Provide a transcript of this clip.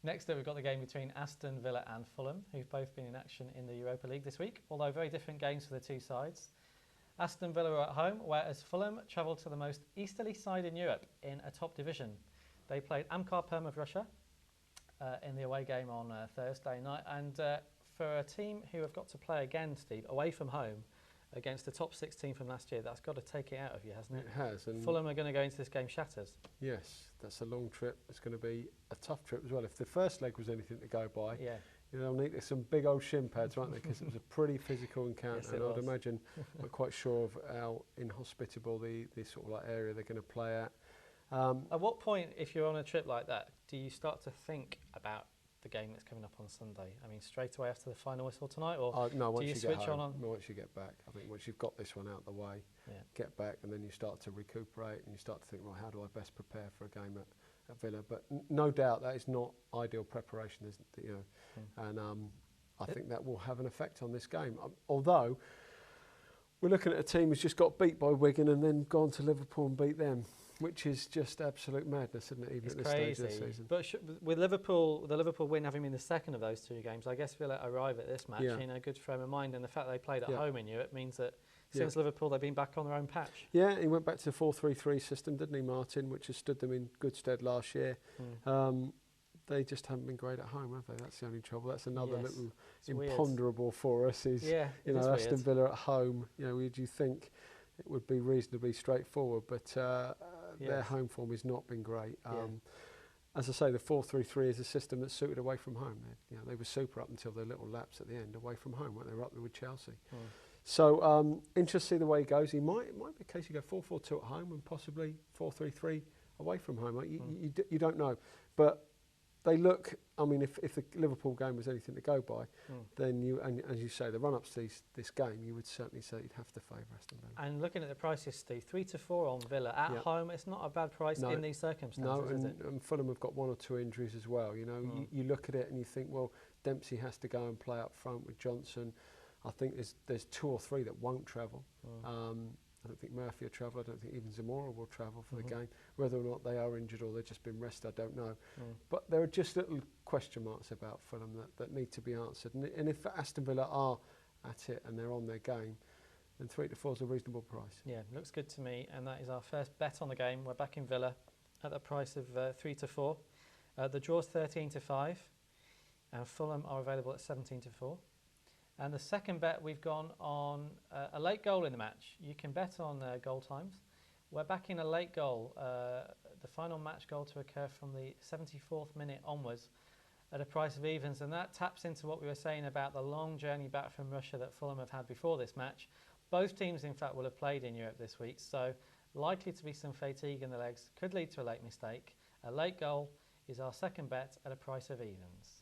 Next up, we've got the game between Aston Villa and Fulham, who've both been in action in the Europa League this week, although very different games for the two sides. Aston Villa are at home, whereas Fulham travelled to the most easterly side in Europe in a top division. They played Amkar Perm of Russia in the away game on Thursday night, and for a team who have got to play again, Steve, away from home against the top 16 from last year, that's got to take it out of you, hasn't it? It has. And Fulham are going to go into this game shattered. Yes, that's a long trip. It's going to be a tough trip as well. If the first leg was anything to go by, yeah, they'll need some big old shin pads, won't they? Because it was a pretty physical encounter. Yes, and I'd imagine we're quite sure of how inhospitable the sort of like area they're going to play at. At what point, if you're on a trip like that, do you start to think about the game that's coming up on Sunday? I mean, straight away after the final whistle tonight, or no, once do you get switch home, on? Once you get back, I think once you've got this one out of the way, get back, and then you start to recuperate and you start to think, well, how do I best prepare for a game at Villa? But no doubt that is not ideal preparation, isn't it? And I think that will have an effect on this game. Although we're looking at a team who's just got beat by Wigan and then gone to Liverpool and beat them, which is just absolute madness, isn't it? Even it's at this crazy. stage of the season. But with Liverpool, the Liverpool win having been the second of those two games, I guess Villa arrive at this match in a good frame of mind, and the fact they played at home in Europe means that since Liverpool they've been back on their own patch. Yeah, he went back to the 4-3-3 system, didn't he, Martin? Which has stood them in good stead last year. They just haven't been great at home, have they? That's the only trouble. That's another little imponderable weird for us. Is Aston Villa at home? Would you think it would be reasonably straightforward? But their home form has not been great. As I say, the 4-3-3 is a system that's suited away from home. They were super up until their little lapse at the end, away from home when they were up there with Chelsea. So interested to see the way he goes. He might be a case you go 4-4-2 at home and possibly 4-3-3 away from home. You don't know, but they look. I mean, if the Liverpool game was anything to go by, then and as you say, the run-ups to this game, you would certainly say you'd have to favour Aston Villa. And looking at the prices, Steve, 3-4 on Villa at home, it's not a bad price in these circumstances, is it? And Fulham have got one or two injuries as well. You look at it and you think, well, Dempsey has to go and play up front with Johnson. I think there's two or three that won't travel. I don't think Murphy will travel. I don't think even Zamora will travel for the game. Whether or not they are injured or they've just been rested, I don't know. But there are just little question marks about Fulham that need to be answered. And if Aston Villa are at it and they're on their game, then 3-4 is a reasonable price. Yeah, looks good to me. And that is our first bet on the game. We're back in Villa at the price of 3-4. The draw's 13-5, and Fulham are available at 17-4. And the second bet, we've gone on a late goal in the match. You can bet on goal times. We're backing a late goal, the final match goal to occur from the 74th minute onwards at a price of evens. And that taps into what we were saying about the long journey back from Russia that Fulham have had before this match. Both teams, in fact, will have played in Europe this week. So likely to be some fatigue in the legs, could lead to a late mistake. A late goal is our second bet at a price of evens.